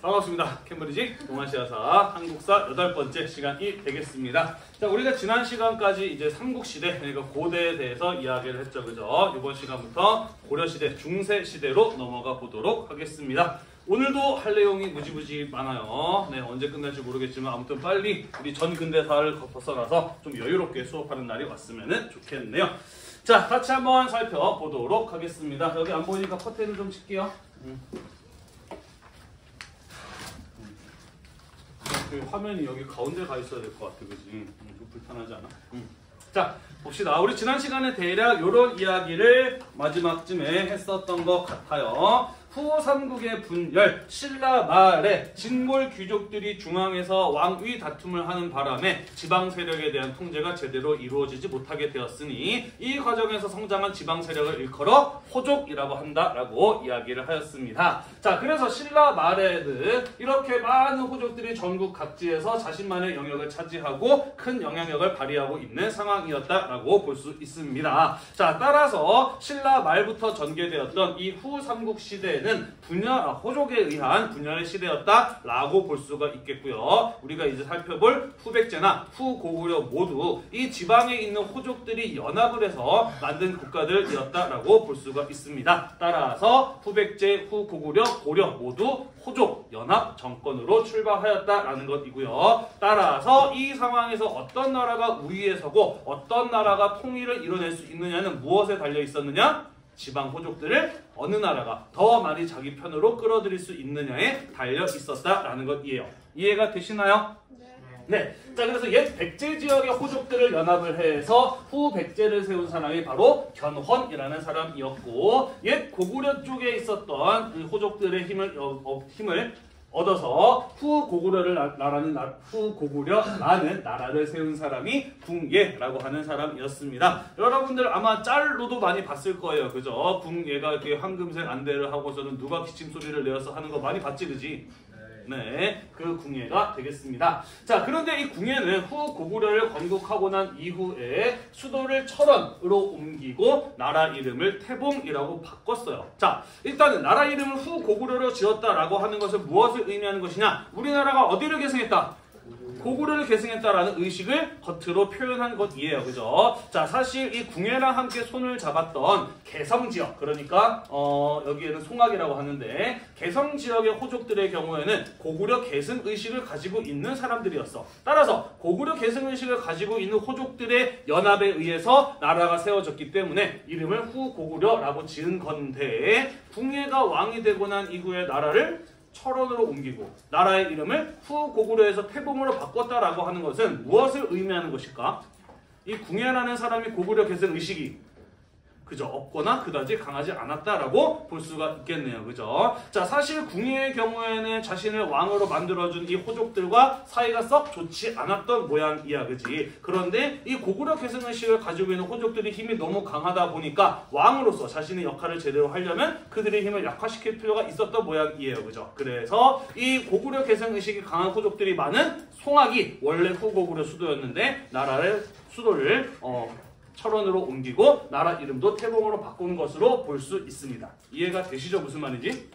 반갑습니다. 캠브리지 동아시아사 한국사 8번째 시간이 되겠습니다. 자, 우리가 지난 시간까지 이제 삼국시대, 그러니까 고대에 대해서 이야기를 했죠. 그죠? 이번 시간부터 고려시대, 중세시대로 넘어가 보도록 하겠습니다. 오늘도 할 내용이 무지무지 많아요. 네, 언제 끝날지 모르겠지만 아무튼 빨리 우리 전 근대사를 벗어나서 좀 여유롭게 수업하는 날이 왔으면 좋겠네요. 자, 같이 한번 살펴보도록 하겠습니다. 여기 안 보이니까 커튼을 좀 칠게요. 그 화면이 여기 가운데 가 있어야 될 것 같아, 그지? 좀 불편하지 않아? 자, 봅시다. 우리 지난 시간에 대략 이런 이야기를 마지막쯤에 했었던 것 같아요. 후 삼국의 분열, 신라 말에 진골 귀족들이 중앙에서 왕위 다툼을 하는 바람에 지방 세력에 대한 통제가 제대로 이루어지지 못하게 되었으니 이 과정에서 성장한 지방 세력을 일컬어 호족이라고 한다라고 이야기를 하였습니다. 자, 그래서 신라 말에는 이렇게 많은 호족들이 전국 각지에서 자신만의 영역을 차지하고 큰 영향력을 발휘하고 있는 상황이었다라고 볼 수 있습니다. 자, 따라서 신라 말부터 전개되었던 이 후 삼국 시대 는 호족에 의한 분열의 시대였다라고 볼 수가 있겠고요. 우리가 이제 살펴볼 후백제나 후고구려 모두 이 지방에 있는 호족들이 연합을 해서 만든 국가들이었다라고 볼 수가 있습니다. 따라서 후백제, 후고구려, 고려 모두 호족 연합 정권으로 출발하였다라는 것이고요. 따라서 이 상황에서 어떤 나라가 우위에 서고 어떤 나라가 통일을 이뤄낼 수 있느냐는 무엇에 달려 있었느냐? 지방 호족들을 어느 나라가 더 많이 자기 편으로 끌어들일 수 있느냐에 달려 있었다라는 것이에요. 이해가 되시나요? 네. 자, 그래서 옛 백제 지역의 호족들을 연합을 해서 후 백제를 세운 사람이 바로 견훤이라는 사람이었고, 옛 고구려 쪽에 있었던 그 호족들의 힘을 얻어서 후고구려라는 나라를 세운 사람이 궁예라고 하는 사람이었습니다. 여러분들 아마 짤로도 많이 봤을 거예요. 그죠? 궁예가 이렇게 황금색 안대를 하고서는 누가 기침소리를 내어서 하는 거 많이 봤지, 그지? 네, 그 궁예가 되겠습니다. 자, 그런데 이 궁예는 후고구려를 건국하고 난 이후에 수도를 철원으로 옮기고 나라 이름을 태봉이라고 바꿨어요. 자, 일단은 나라 이름을 후고구려로 지었다라고 하는 것은 무엇을 의미하는 것이냐? 우리나라가 어디를 계승했다? 고구려를 계승했다라는 의식을 겉으로 표현한 것이에요. 그죠? 자, 사실 이 궁예랑 함께 손을 잡았던 개성지역, 그러니까 여기에는 송악이라고 하는데 개성지역의 호족들의 경우에는 고구려 계승 의식을 가지고 있는 사람들이었어. 따라서 고구려 계승 의식을 가지고 있는 호족들의 연합에 의해서 나라가 세워졌기 때문에 이름을 후고구려라고 지은 건데, 궁예가 왕이 되고 난 이후에 나라를 철원으로 옮기고 나라의 이름을 후고구려에서 태봉으로 바꿨다라고 하는 것은 무엇을 의미하는 것일까? 이 궁예라는 사람이 고구려 계승 의식이 그저 없거나 그다지 강하지 않았다라고 볼 수가 있겠네요. 그죠? 자, 사실 궁예의 경우에는 자신을 왕으로 만들어준 이 호족들과 사이가 썩 좋지 않았던 모양이야. 그지? 그런데 이 고구려 계승 의식을 가지고 있는 호족들이 힘이 너무 강하다 보니까 왕으로서 자신의 역할을 제대로 하려면 그들의 힘을 약화시킬 필요가 있었던 모양이에요. 그죠? 그래서 이 고구려 계승 의식이 강한 호족들이 많은 송악이 원래 후고구려 수도였는데 수도를 철원으로 옮기고 나라 이름도 태봉으로 바꾼 것으로 볼 수 있습니다. 이해가 되시죠? 무슨 말인지?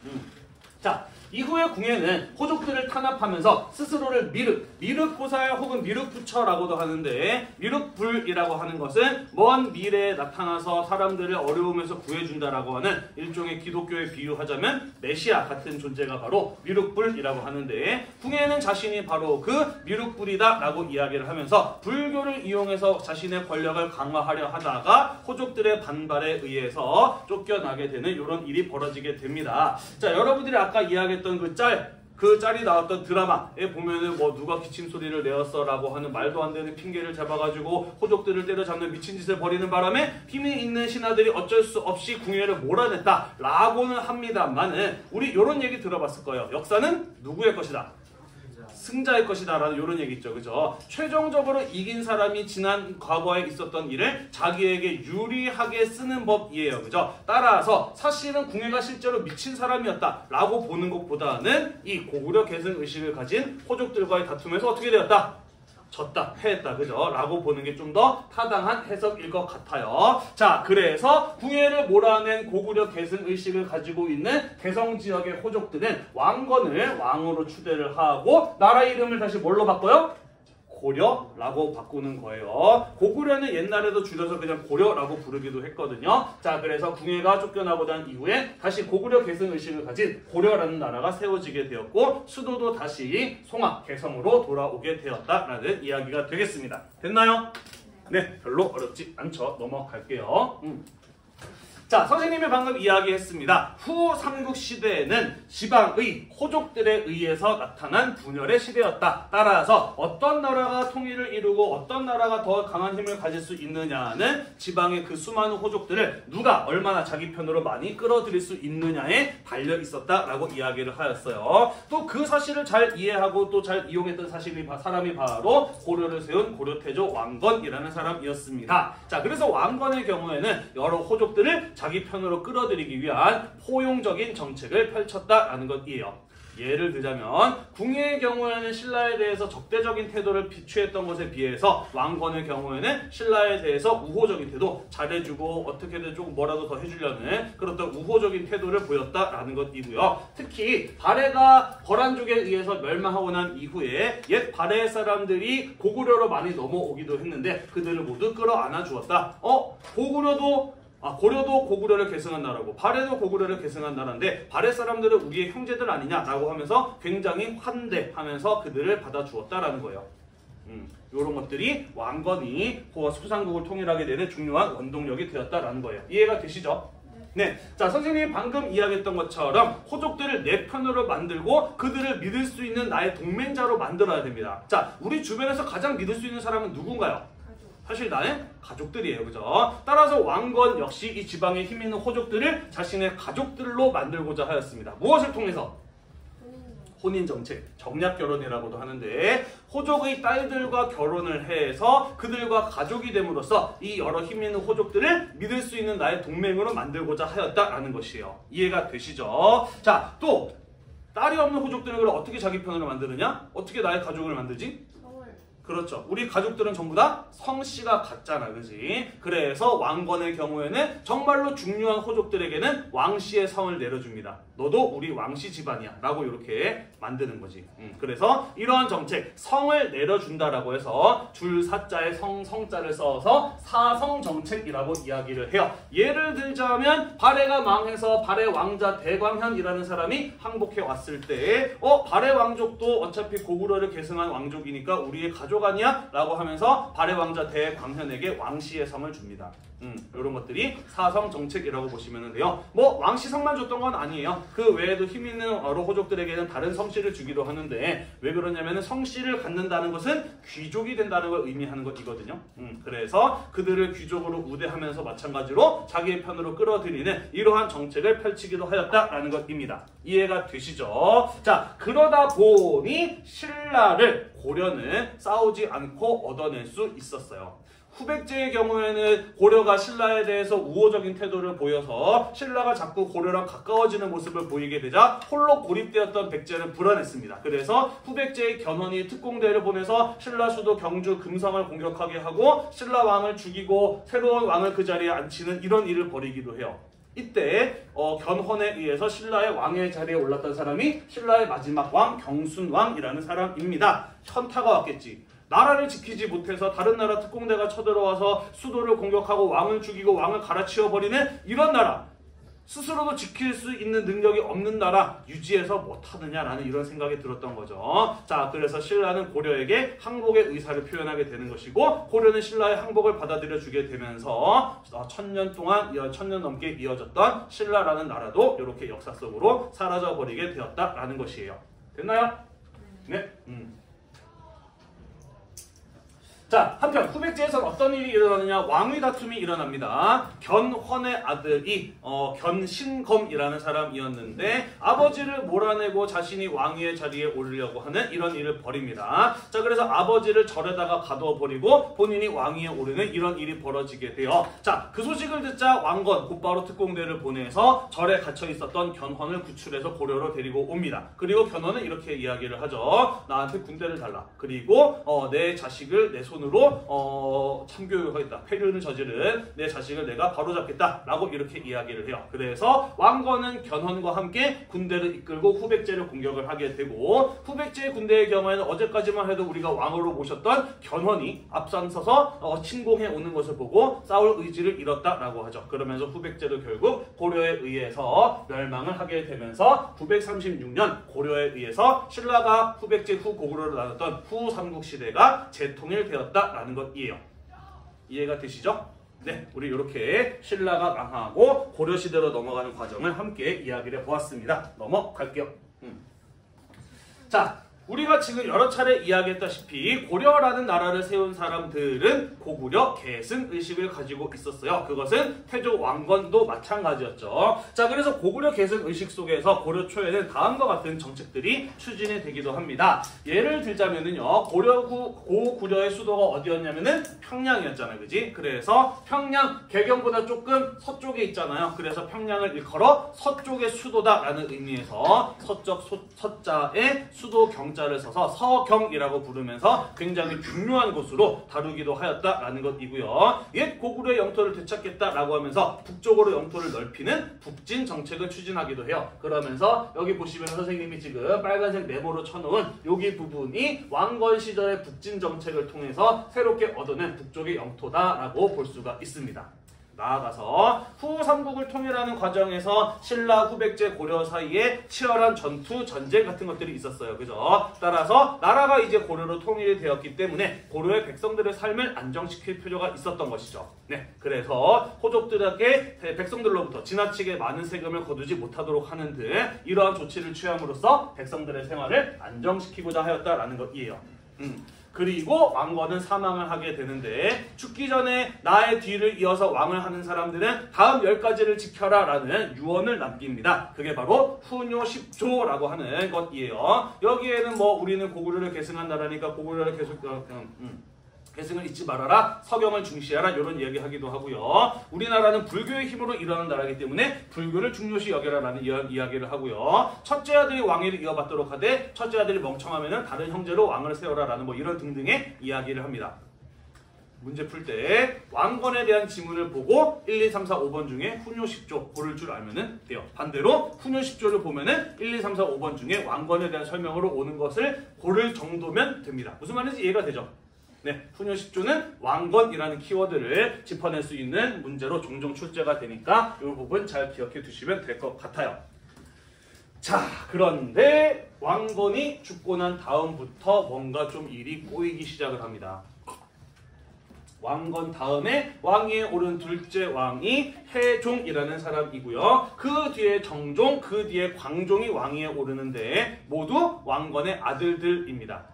자, 이후에 궁예는 호족들을 탄압하면서 스스로를 미륵보살 혹은 미륵부처라고도 하는데, 미륵불이라고 하는 것은 먼 미래에 나타나서 사람들을 어려움에서 구해준다라고 하는 일종의 기독교에 비유하자면 메시아 같은 존재가 바로 미륵불이라고 하는데, 궁예는 자신이 바로 그 미륵불이다라고 이야기를 하면서 불교를 이용해서 자신의 권력을 강화하려 하다가 호족들의 반발에 의해서 쫓겨나게 되는 이런 일이 벌어지게 됩니다. 자, 여러분들이 아까 이야기했던 그 짤이 나왔던 드라마에 보면은 뭐 누가 기침 소리를 내었어 라고 하는 말도 안 되는 핑계를 잡아가지고 호족들을 때려잡는 미친 짓을 벌이는 바람에 힘이 있는 신하들이 어쩔 수 없이 궁예를 몰아냈다 라고는 합니다만은, 우리 이런 얘기 들어봤을 거예요. 역사는 누구의 것이다? 승자의 것이다 라는 이런 얘기 있죠. 그죠? 최종적으로 이긴 사람이 지난 과거에 있었던 일을 자기에게 유리하게 쓰는 법이에요. 그죠? 따라서 사실은 궁예가 실제로 미친 사람이었다 라고 보는 것보다는 이 고구려 계승 의식을 가진 호족들과의 다툼에서 어떻게 되었다? 졌다, 패했다, 그죠? 라고 보는 게 좀 더 타당한 해석일 것 같아요. 자, 그래서 궁예를 몰아낸 고구려 계승의식을 가지고 있는 개성 지역의 호족들은 왕건을 왕으로 추대를 하고 나라 이름을 다시 뭘로 바꿔요? 고려라고 바꾸는 거예요. 고구려는 옛날에도 줄여서 그냥 고려라고 부르기도 했거든요. 자, 그래서 궁예가 쫓겨나고 난 이후에 다시 고구려 계승의식을 가진 고려라는 나라가 세워지게 되었고 수도도 다시 송악, 개성으로 돌아오게 되었다라는 이야기가 되겠습니다. 됐나요? 네, 별로 어렵지 않죠. 넘어갈게요. 자, 선생님이 방금 이야기했습니다. 후 삼국시대에는 지방의 호족들에 의해서 나타난 분열의 시대였다. 따라서 어떤 나라가 통일을 이루고 어떤 나라가 더 강한 힘을 가질 수 있느냐는 지방의 그 수많은 호족들을 누가 얼마나 자기 편으로 많이 끌어들일 수 있느냐에 달려 있었다라고 이야기를 하였어요. 또 그 사실을 잘 이해하고 또 잘 이용했던 사람이 바로 고려를 세운 고려태조 왕건이라는 사람이었습니다. 자, 그래서 왕건의 경우에는 여러 호족들을 자기 편으로 끌어들이기 위한 포용적인 정책을 펼쳤다라는 것이에요. 예를 들자면 궁예의 경우에는 신라에 대해서 적대적인 태도를 취했던 것에 비해서 왕건의 경우에는 신라에 대해서 우호적인 태도, 잘해주고 어떻게든 조금 뭐라도 더 해주려는 그런 우호적인 태도를 보였다라는 것이고요. 특히 발해가 거란족에 의해서 멸망하고 난 이후에 옛 발해 사람들이 고구려로 많이 넘어오기도 했는데 그들을 모두 끌어안아 주었다. 고려도 고구려를 계승한 나라고 발해도 고구려를 계승한 나라인데 발해 사람들은 우리의 형제들 아니냐라고 하면서 굉장히 환대하면서 그들을 받아주었다라는 거예요. 이런 것들이 왕건이 수상국을 통일하게 되는 중요한 원동력이 되었다라는 거예요. 이해가 되시죠? 네, 자, 선생님이 방금 이야기했던 것처럼 호족들을 내 편으로 만들고 그들을 믿을 수 있는 나의 동맹자로 만들어야 됩니다. 자, 우리 주변에서 가장 믿을 수 있는 사람은 누군가요? 사실 나의 가족들이에요. 그죠? 따라서 왕건 역시 이 지방에 힘 있는 호족들을 자신의 가족들로 만들고자 하였습니다. 무엇을 통해서? 혼인정책, 정략결혼이라고도 하는데 호족의 딸들과 결혼을 해서 그들과 가족이 됨으로써 이 여러 힘 있는 호족들을 믿을 수 있는 나의 동맹으로 만들고자 하였다라는 것이에요. 이해가 되시죠? 자, 또 딸이 없는 호족들을 그럼 어떻게 자기 편으로 만드느냐? 어떻게 나의 가족을 만들지? 그렇죠. 우리 가족들은 전부 다 성씨가 같잖아. 그지? 그래서 왕건의 경우에는 정말로 중요한 호족들에게는 왕씨의 성을 내려줍니다. 너도 우리 왕씨 집안이야 라고 이렇게 만드는 거지. 그래서 이러한 정책, 성을 내려준다라고 해서 줄사자에 성자를 써서 사성정책이라고 이야기를 해요. 예를 들자면 발해가 망해서 발해 왕자 대광현이라는 사람이 항복해 왔을 때 발해 왕족도 어차피 고구려를 계승한 왕족이니까 우리의 가족 아니야? 라고 하면서 발해 왕자 대광현에게 왕씨의 성을 줍니다. 이런 것들이 사성 정책이라고 보시면 돼요. 뭐 왕씨 성만 줬던 건 아니에요. 그 외에도 힘 있는 여러 호족들에게는 다른 성씨를 주기도 하는데 왜 그러냐면 성씨를 갖는다는 것은 귀족이 된다는 걸 의미하는 것이거든요. 그래서 그들을 귀족으로 우대하면서 마찬가지로 자기의 편으로 끌어들이는 이러한 정책을 펼치기도 하였다라는 것입니다. 이해가 되시죠? 자, 그러다 보니 신라를 고려는 싸우지 않고 얻어낼 수 있었어요. 후백제의 경우에는 고려가 신라에 대해서 우호적인 태도를 보여서 신라가 자꾸 고려랑 가까워지는 모습을 보이게 되자 홀로 고립되었던 백제는 불안했습니다. 그래서 후백제의 견훤이 특공대를 보내서 신라 수도 경주 금성을 공격하게 하고 신라 왕을 죽이고 새로운 왕을 그 자리에 앉히는 이런 일을 벌이기도 해요. 이때 견훤에 의해서 신라의 왕의 자리에 올랐던 사람이 신라의 마지막 왕 경순왕이라는 사람입니다. 현타가 왔겠지. 나라를 지키지 못해서 다른 나라 특공대가 쳐들어와서 수도를 공격하고 왕을 죽이고 왕을 갈아치워버리는 이런 나라, 스스로도 지킬 수 있는 능력이 없는 나라 유지해서 못하느냐라는 이런 생각이 들었던 거죠. 자, 그래서 신라는 고려에게 항복의 의사를 표현하게 되는 것이고 고려는 신라의 항복을 받아들여 주게 되면서 1000년 동안 1000년 넘게 이어졌던 신라라는 나라도 이렇게 역사 속으로 사라져버리게 되었다라는 것이에요. 됐나요? 네. 자, 한편 후백제에서는 어떤 일이 일어나느냐? 왕위 다툼이 일어납니다. 견훤의 아들이 견신검이라는 사람이었는데 아버지를 몰아내고 자신이 왕위의 자리에 오르려고 하는 이런 일을 벌입니다. 자, 그래서 아버지를 절에다가 가두어 버리고 본인이 왕위에 오르는 이런 일이 벌어지게 돼요. 자, 그 소식을 듣자 왕건 곧바로 특공대를 보내서 절에 갇혀 있었던 견훤을 구출해서 고려로 데리고 옵니다. 그리고 견훤은 이렇게 이야기를 하죠. 나한테 군대를 달라. 그리고 내 자식을 내 손으로 참교육하겠다. 폐륜을 저지른 내 자식을 내가 바로잡겠다 라고 이렇게 이야기를 해요. 그래서 왕건은 견훤과 함께 군대를 이끌고 후백제를 공격을 하게 되고, 후백제 군대의 경우에는 어제까지만 해도 우리가 왕으로 모셨던 견훤이 앞장서서 침공해 오는 것을 보고 싸울 의지를 잃었다라고 하죠. 그러면서 후백제도 결국 고려에 의해서 멸망을 하게 되면서 936년 고려에 의해서 신라가 후백제 후 고구려로 나눴던 후 삼국시대가 재통일되었다라는 것이에요. 이해가 되시죠? 네, 우리 이렇게 신라가 망하고 고려시대로 넘어가는 과정을 함께 이야기를 해보았습니다. 넘어갈게요. 자, 우리가 지금 여러 차례 이야기했다시피 고려라는 나라를 세운 사람들은 고구려 계승의식을 가지고 있었어요. 그것은 태조 왕건도 마찬가지였죠. 자, 그래서 고구려 계승의식 속에서 고려 초에는 다음과 같은 정책들이 추진이 되기도 합니다. 예를 들자면은요, 고구려의 수도가 어디였냐면은 평양이었잖아요. 그지? 그래서 평양, 개경보다 조금 서쪽에 있잖아요. 그래서 평양을 일컬어 서쪽의 수도다라는 의미에서 서쪽 서자에 수도 경 자를 써서 서경이라고 부르면서 굉장히 중요한 곳으로 다루기도 하였다라는 것이고요. 옛 고구려의 영토를 되찾겠다라고 하면서 북쪽으로 영토를 넓히는 북진 정책을 추진하기도 해요. 그러면서 여기 보시면 선생님이 지금 빨간색 네모로 쳐놓은 여기 부분이 왕건 시절의 북진 정책을 통해서 새롭게 얻어낸 북쪽의 영토다라고 볼 수가 있습니다. 나아가서 후 삼국을 통일하는 과정에서 신라, 후백제, 고려 사이에 치열한 전투, 전쟁 같은 것들이 있었어요. 그죠? 따라서 나라가 이제 고려로 통일이 되었기 때문에 고려의 백성들의 삶을 안정시킬 필요가 있었던 것이죠. 네, 그래서 호족들에게 백성들로부터 지나치게 많은 세금을 거두지 못하도록 하는 등 이러한 조치를 취함으로써 백성들의 생활을 안정시키고자 하였다라는 것이에요. 그리고 왕건은 사망을 하게 되는데, 죽기 전에 나의 뒤를 이어서 왕을 하는 사람들은 다음 10가지를 지켜라 라는 유언을 남깁니다. 그게 바로 훈요 10조라고 하는 것이에요. 여기에는 뭐 우리는 고구려를 계승한 나라니까 고구려를 계승을 잊지 말아라, 서경을 중시하라, 이런 이야기 하기도 하고요. 우리나라는 불교의 힘으로 일어난 나라이기 때문에 불교를 중요시 여겨라라는 이야기를 하고요. 첫째 아들이 왕위를 이어받도록 하되 첫째 아들이 멍청하면 다른 형제로 왕을 세워라라는 뭐 이런 등등의 이야기를 합니다. 문제 풀 때 왕건에 대한 지문을 보고 1, 2, 3, 4, 5번 중에 훈요 10조 고를 줄 알면 돼요. 반대로 훈요 10조를 보면은 1, 2, 3, 4, 5번 중에 왕건에 대한 설명으로 오는 것을 고를 정도면 됩니다. 무슨 말인지 이해가 되죠? 네, 훈요 10조는 왕건이라는 키워드를 짚어낼 수 있는 문제로 종종 출제가 되니까 이 부분 잘 기억해 두시면 될 것 같아요. 자, 그런데 왕건이 죽고 난 다음부터 뭔가 좀 일이 꼬이기 시작을 합니다. 왕건 다음에 왕위에 오른 둘째 왕이 해종이라는 사람이고요. 그 뒤에 정종, 그 뒤에 광종이 왕위에 오르는데 모두 왕건의 아들들입니다.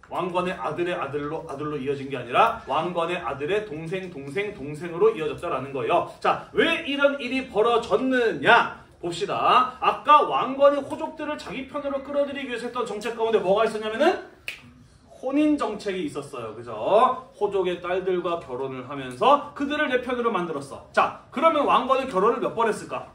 왕건의 아들의 아들로 이어진 게 아니라 왕건의 아들의 동생으로 이어졌다라는 거예요. 자, 왜 이런 일이 벌어졌느냐 봅시다. 아까 왕건이 호족들을 자기 편으로 끌어들이기 위해서 했던 정책 가운데 뭐가 있었냐면은 혼인 정책이 있었어요. 그죠? 호족의 딸들과 결혼을 하면서 그들을 내 편으로 만들었어. 자, 그러면 왕건은 결혼을 몇 번 했을까?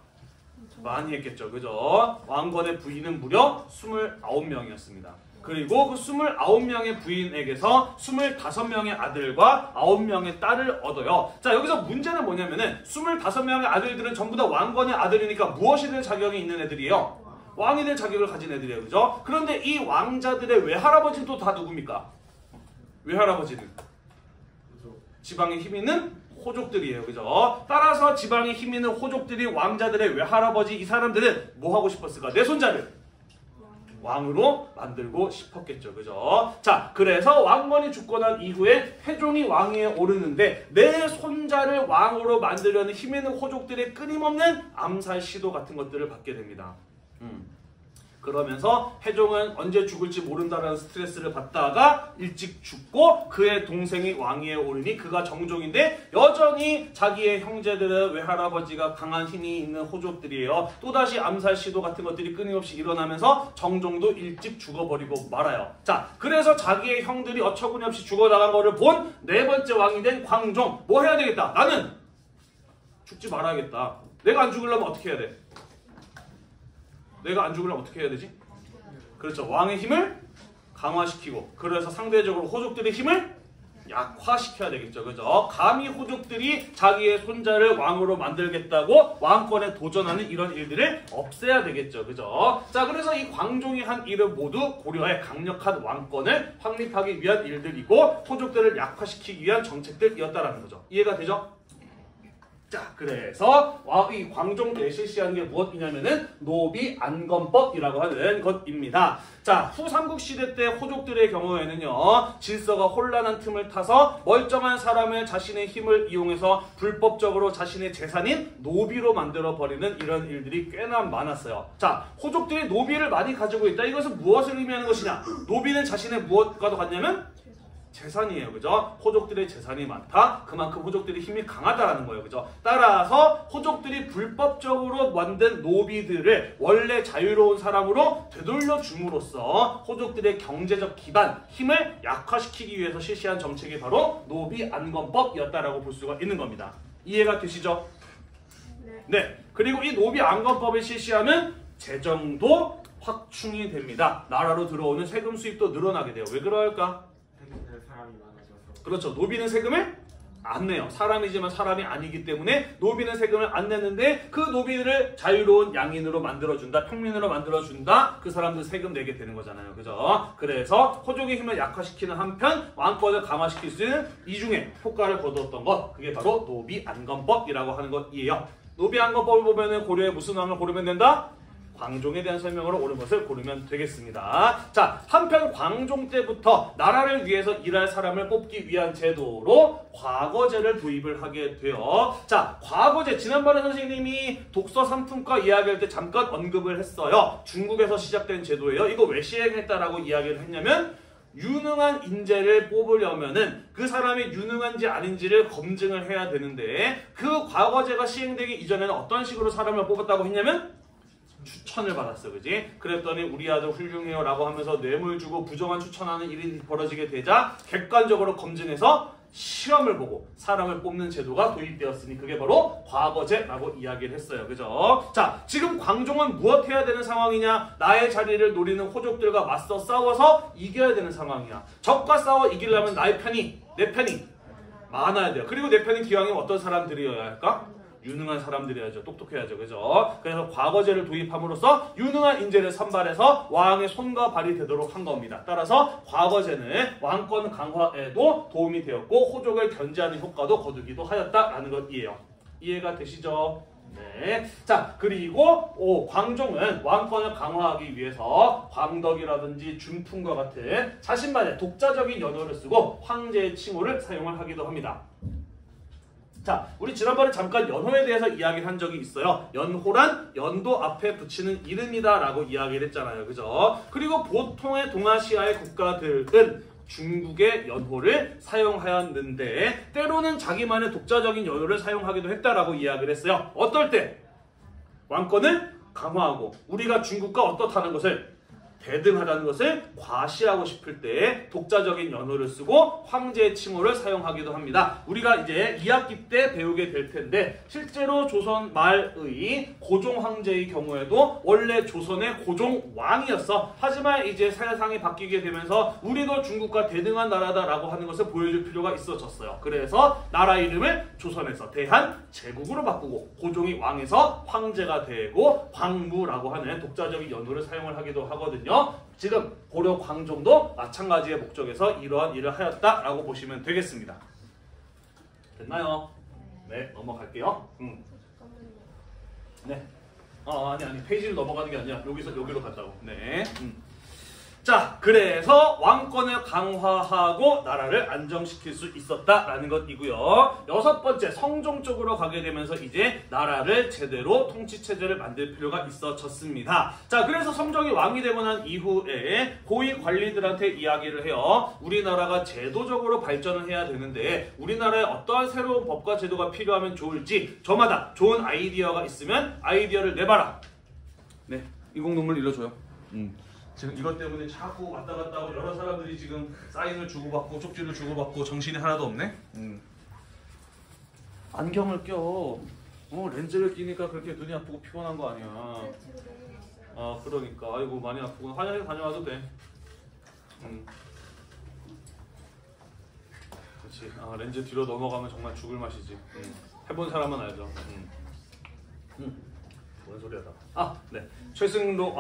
많이 했겠죠. 그죠? 왕건의 부인은 무려 29명이었습니다. 그리고 그 29명의 부인에게서 25명의 아들과 9명의 딸을 얻어요. 자, 여기서 문제는 뭐냐면은 25명의 아들들은 전부 다 왕건의 아들이니까 무엇이 될 자격이 있는 애들이에요? 왕이 될 자격을 가진 애들이에요. 그죠? 그런데 이 왕자들의 외할아버지는 또 다 누굽니까? 외할아버지는 지방에 힘 있는 호족들이에요. 그죠? 따라서 지방에 힘 있는 호족들이 왕자들의 외할아버지, 이 사람들은 뭐 하고 싶었을까? 내 손자를 왕으로 만들고 싶었겠죠. 그죠? 자, 그래서 왕건이 죽고 난 이후에 해종이 왕위에 오르는데 내 손자를 왕으로 만들려는 힘 있는 호족들의 끊임없는 암살 시도 같은 것들을 받게 됩니다. 그러면서 태종은 언제 죽을지 모른다라는 스트레스를 받다가 일찍 죽고 그의 동생이 왕위에 오르니 그가 정종인데 여전히 자기의 형제들은 외할아버지가 강한 힘이 있는 호족들이에요. 또다시 암살 시도 같은 것들이 끊임없이 일어나면서 정종도 일찍 죽어버리고 말아요. 자, 그래서 자기의 형들이 어처구니없이 죽어나간 거를 본 네 번째 왕이 된 광종. 뭐 해야 되겠다? 나는 죽지 말아야겠다. 내가 안 죽으려면 어떻게 해야 돼? 내가 안 죽으려면 어떻게 해야 되지? 그렇죠. 왕의 힘을 강화시키고 그래서 상대적으로 호족들의 힘을 약화시켜야 되겠죠. 그죠? 감히 호족들이 자기의 손자를 왕으로 만들겠다고 왕권에 도전하는 이런 일들을 없애야 되겠죠. 그죠? 자, 그래서 이 광종이 한 일은 모두 고려의 강력한 왕권을 확립하기 위한 일들이고 호족들을 약화시키기 위한 정책들이었다라는 거죠. 이해가 되죠? 자, 그래서 이 광종 때 실시한 게 무엇이냐면은 노비안건법이라고 하는 것입니다. 자, 후 삼국시대 때 호족들의 경우에는요, 질서가 혼란한 틈을 타서 멀쩡한 사람을 자신의 힘을 이용해서 불법적으로 자신의 재산인 노비로 만들어버리는 이런 일들이 꽤나 많았어요. 자, 호족들이 노비를 많이 가지고 있다. 이것은 무엇을 의미하는 것이냐? 노비는 자신의 무엇과도 같냐면 재산이에요. 그죠? 호족들의 재산이 많다. 그만큼 호족들의 힘이 강하다라는 거예요. 그죠? 따라서 호족들이 불법적으로 만든 노비들을 원래 자유로운 사람으로 되돌려 줌으로써 호족들의 경제적 기반, 힘을 약화시키기 위해서 실시한 정책이 바로 노비안건법이었다라고 볼 수가 있는 겁니다. 이해가 되시죠? 네. 그리고 이 노비안건법을 실시하면 재정도 확충이 됩니다. 나라로 들어오는 세금 수입도 늘어나게 돼요. 왜 그럴까? 그렇죠. 노비는 세금을 안 내요. 사람이지만 사람이 아니기 때문에 노비는 세금을 안 내는데 그 노비들을 자유로운 양인으로 만들어준다. 평민으로 만들어준다. 그 사람들 세금 내게 되는 거잖아요. 그죠? 그래서 호족의 힘을 약화시키는 한편 왕권을 강화시킬 수 있는 이중에 효과를 거두었던 것. 그게 바로 노비안건법이라고 하는 것이에요. 노비안건법을 보면 고려에 무슨 왕을 고르면 된다? 광종에 대한 설명으로 옳은 것을 고르면 되겠습니다. 자, 한편 광종 때부터 나라를 위해서 일할 사람을 뽑기 위한 제도로 과거제를 도입을 하게 돼요. 자, 과거제 지난번에 선생님이 독서 상품과 이야기할 때 잠깐 언급을 했어요. 중국에서 시작된 제도예요. 이거 왜 시행했다라고 이야기를 했냐면 유능한 인재를 뽑으려면은 그 사람이 유능한지 아닌지를 검증을 해야 되는데 그 과거제가 시행되기 이전에는 어떤 식으로 사람을 뽑았다고 했냐면 추천을 받았어. 그지? 그랬더니 우리 아들 훌륭해요 라고 하면서 뇌물 주고 부정한 추천하는 일이 벌어지게 되자 객관적으로 검증해서 시험을 보고 사람을 뽑는 제도가 도입되었으니 그게 바로 과거제라고 이야기를 했어요. 그죠? 자, 지금 광종은 무엇 해야 되는 상황이냐? 나의 자리를 노리는 호족들과 맞서 싸워서 이겨야 되는 상황이야. 적과 싸워 이기려면 나의 편이, 내 편이 많아야 돼요. 그리고 내 편은 기왕이면 어떤 사람들이어야 할까? 유능한 사람들이야죠. 똑똑해야죠. 그죠? 그래서 과거제를 도입함으로써 유능한 인재를 선발해서 왕의 손과 발이 되도록 한 겁니다. 따라서 과거제는 왕권 강화에도 도움이 되었고 호족을 견제하는 효과도 거두기도 하였다라는 것이에요. 이해가 되시죠? 네. 자, 그리고 광종은 왕권을 강화하기 위해서 광덕이라든지 준풍과 같은 자신만의 독자적인 연호를 쓰고 황제의 칭호를 사용을 하기도 합니다. 자, 우리 지난번에 잠깐 연호에 대해서 이야기를 한 적이 있어요. 연호란 연도 앞에 붙이는 이름이다 라고 이야기를 했잖아요. 그죠? 그리고 보통의 동아시아의 국가들은 중국의 연호를 사용하였는데 때로는 자기만의 독자적인 연호를 사용하기도 했다라고 이야기를 했어요. 어떨 때? 왕권을 강화하고 우리가 중국과 어떻다는 것을 대등하다는 것을 과시하고 싶을 때 독자적인 연호를 쓰고 황제의 칭호를 사용하기도 합니다. 우리가 이제 2학기 때 배우게 될 텐데 실제로 조선 말의 고종 황제의 경우에도 원래 조선의 고종 왕이었어. 하지만 이제 세상이 바뀌게 되면서 우리도 중국과 대등한 나라다라고 하는 것을 보여줄 필요가 있어졌어요. 그래서 나라 이름을 조선에서 대한 제국으로 바꾸고 고종이 왕에서 황제가 되고 광무라고 하는 독자적인 연호를 사용을 하기도 하거든요. 지금 고려 광종도 마찬가지의 목적에서 이러한 일을 하였다라고 보시면 되겠습니다. 됐나요? 네, 넘어갈게요. 네. 아니 페이지를 넘어가는 게 아니라 여기서 여기로 갔다고. 네. 자, 그래서 왕권을 강화하고 나라를 안정시킬 수 있었다라는 것이고요. 여섯 번째, 성종 쪽으로 가게 되면서 이제 나라를 제대로 통치체제를 만들 필요가 있어졌습니다. 자, 그래서 성종이 왕이 되고 난 이후에 고위 관리들한테 이야기를 해요. 우리나라가 제도적으로 발전을 해야 되는데 우리나라에 어떠한 새로운 법과 제도가 필요하면 좋을지 저마다 좋은 아이디어가 있으면 아이디어를 내봐라. 네, 이공동물 일러줘요. 지금 이것 때문에 자꾸 왔다 갔다 하고 여러 사람들이 지금 사인을 주고받고 쪽지를 주고받고 정신이 하나도 없네. 안경을 껴. 렌즈를 끼니까 그렇게 눈이 아프고 피곤한 거 아니야. 아, 그러니까 아이고 많이 아프구나. 화장실 다녀와도 돼. 그렇지. 아, 렌즈 뒤로 넘어가면 정말 죽을 맛이지. 해본 사람은 알죠. 뭔 소리야 다. 아, 네. 최승로,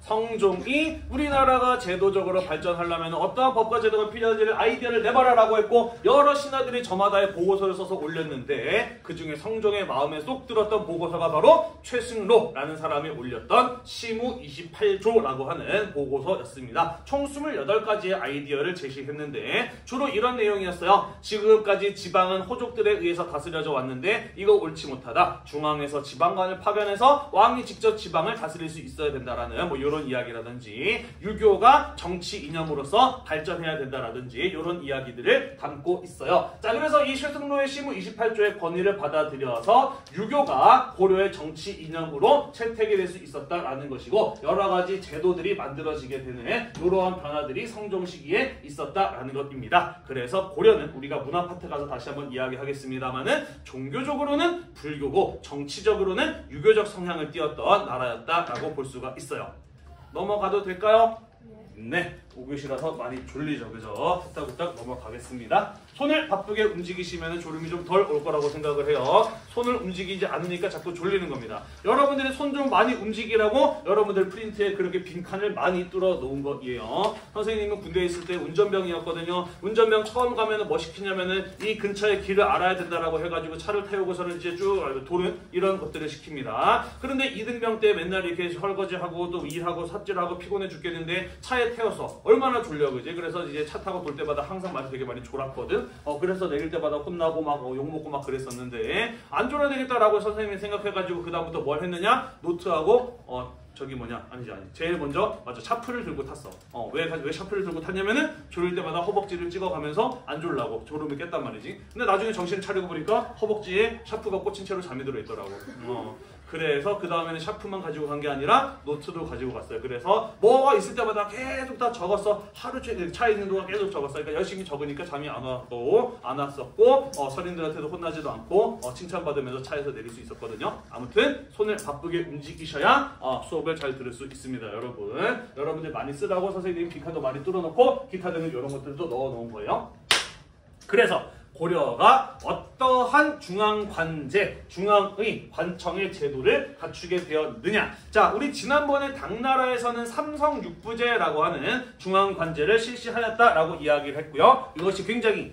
성종이 우리나라가 제도적으로 발전하려면 어떠한 법과 제도가 필요한지를 아이디어를 내봐라라고 했고 여러 신하들이 저마다의 보고서를 써서 올렸는데 그 중에 성종의 마음에 쏙 들었던 보고서가 바로 최승로라는 사람이 올렸던 시무 28조라고 하는 보고서였습니다. 총 28가지의 아이디어를 제시했는데 주로 이런 내용이었어요. 지금까지 지방은 호족들에 의해서 다스려져 왔는데 이거 옳지 못하다. 중앙에서 지방관을 파견해서 왕이 직접 지방을 다스릴 수 있어야 된다라는 뭐 이런 이야기라든지 유교가 정치 이념으로서 발전해야 된다라든지 이런 이야기들을 담고 있어요. 자, 그래서 이 최승로의 시무 28조의 권위를 받아들여서 유교가 고려의 정치 이념으로 채택이 될 수 있었다라는 것이고 여러 가지 제도들이 만들어지게 되는 이러한 변화들이 성종 시기에 있었다라는 것입니다. 그래서 고려는 우리가 문화 파트 가서 다시 한번 이야기하겠습니다만은 종교적으로는 불교고 정치적으로는 유교적 성향을 띄었던 나라였다라고 볼 수가 있어요. 넘어가도 될까요? 네, 5교시라서 많이 졸리죠, 그죠? 후딱후딱 넘어가겠습니다. 손을 바쁘게 움직이시면 졸음이 좀 덜 올 거라고 생각을 해요. 손을 움직이지 않으니까 자꾸 졸리는 겁니다. 여러분들이 손 좀 많이 움직이라고 여러분들 프린트에 그렇게 빈칸을 많이 뚫어 놓은 것이에요. 선생님은 군대에 있을 때 운전병이었거든요. 운전병 처음 가면은 뭐 시키냐면은 이 근처에 길을 알아야 된다라고 해가지고 차를 태우고서는 이제 쭉 도는 이런 것들을 시킵니다. 그런데 이등병 때 맨날 이렇게 설거지하고 또 일하고 삽질하고 피곤해 죽겠는데 차에 태워서 얼마나 졸려, 그지? 그래서 이제 차 타고 돌 때마다 항상 많이 되게 많이 졸았거든. 그래서 내릴 때마다 혼나고 막 욕먹고 막 그랬었는데 안 졸아야 되겠다라고 선생님이 생각해가지고 그 다음부터 뭘 했느냐? 노트하고 아니지. 제일 먼저 샤프를 들고 탔어. 왜 샤프를 들고 탔냐면은 졸릴 때마다 허벅지를 찍어가면서 안 졸라고 졸음이 깼단 말이지. 근데 나중에 정신 차리고 보니까 허벅지에 샤프가 꽂힌 채로 잠이 들어 있더라고. 그래서 그 다음에는 샤프만 가지고 간 게 아니라 노트도 가지고 갔어요. 그래서 뭐가 있을 때마다 계속 다 적었어. 하루 종일 차에 있는 동안 계속 적었어. 그러니까 열심히 적으니까 잠이 안 왔었고 선임들한테도 혼나지도 않고 칭찬받으면서 차에서 내릴 수 있었거든요. 아무튼 손을 바쁘게 움직이셔야 수업을 잘 들을 수 있습니다. 여러분들 많이 쓰라고 선생님 기타도 많이 뚫어놓고 기타 등은 이런 것들도 넣어놓은 거예요. 그래서 고려가 어떠한 중앙관제, 중앙의 관청의 제도를 갖추게 되었느냐. 자, 우리 지난번에 당나라에서는 삼성육부제라고 하는 중앙관제를 실시하였다라고 이야기를 했고요. 이것이 굉장히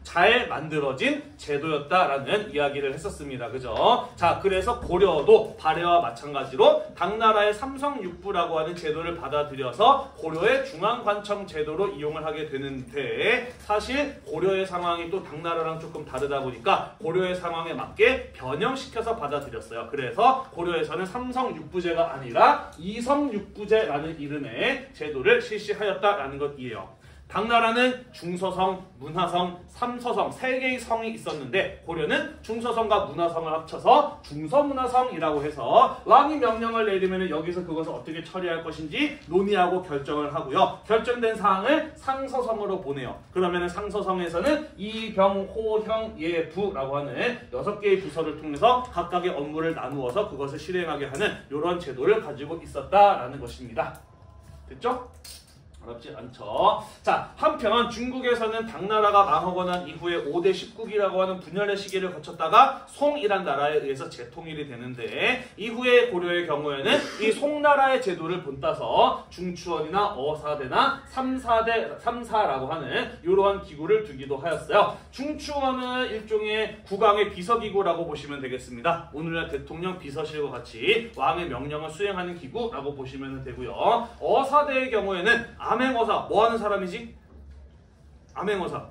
잘 만들어진 제도였다라는 이야기를 했었습니다. 그죠? 자, 그래서 고려도 발해와 마찬가지로 당나라의 삼성육부라고 하는 제도를 받아들여서 고려의 중앙관청 제도로 이용을 하게 되는데 사실 고려의 상황이 또 당나라랑 조금 다르다 보니까 고려의 상황에 맞게 변형시켜서 받아들였어요. 그래서 고려에서는 삼성육부제가 아니라 이성육부제라는 이름의 제도를 실시하였다라는 것이에요. 당나라는 중서성, 문화성, 삼서성 3개의 성이 있었는데 고려는 중서성과 문화성을 합쳐서 중서문화성이라고 해서 왕이 명령을 내리면 여기서 그것을 어떻게 처리할 것인지 논의하고 결정을 하고요. 결정된 사항을 상서성으로 보내요. 그러면 상서성에서는 이병호형예부라고 하는 6개의 부서를 통해서 각각의 업무를 나누어서 그것을 실행하게 하는 이런 제도를 가지고 있었다라는 것입니다. 됐죠? 어렵지 않죠. 자, 한편 중국에서는 당나라가 망하고 난 이후에 5대 10국이라고 하는 분열의 시기를 거쳤다가 송이란 나라에 의해서 재통일이 되는데 이후에 고려의 경우에는 이 송나라의 제도를 본따서 중추원이나 어사대나 삼사라고 하는 이러한 기구를 두기도 하였어요. 중추원은 일종의 국왕의 비서기구라고 보시면 되겠습니다. 오늘날 대통령 비서실과 같이 왕의 명령을 수행하는 기구라고 보시면 되고요. 어사대의 경우에는 암행어사 뭐 하는 사람이지? 암행어사.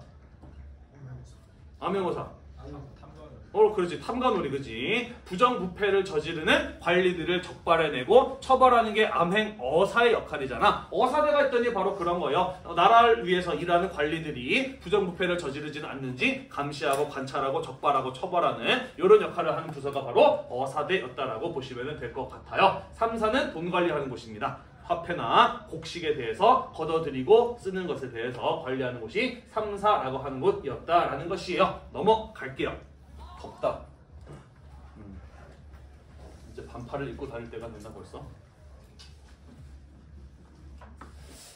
그렇지. 탐관오리, 그지? 부정부패를 저지르는 관리들을 적발해내고 처벌하는 게 암행어사의 역할이잖아. 어사대가 있더니 바로 그런 거예요. 나라를 위해서 일하는 관리들이 부정부패를 저지르지는 않는지 감시하고 관찰하고 적발하고 처벌하는 이런 역할을 하는 부서가 바로 어사대였다라고 보시면 될 것 같아요. 삼사는 돈 관리하는 곳입니다. 화폐나 곡식에 대해서 걷어들이고 쓰는 것에 대해서 관리하는 곳이 삼사라고 하는 곳이었다라는 것이에요. 넘어갈게요. 덥다. 이제 반팔을 입고 다닐 때가 됐나 벌써?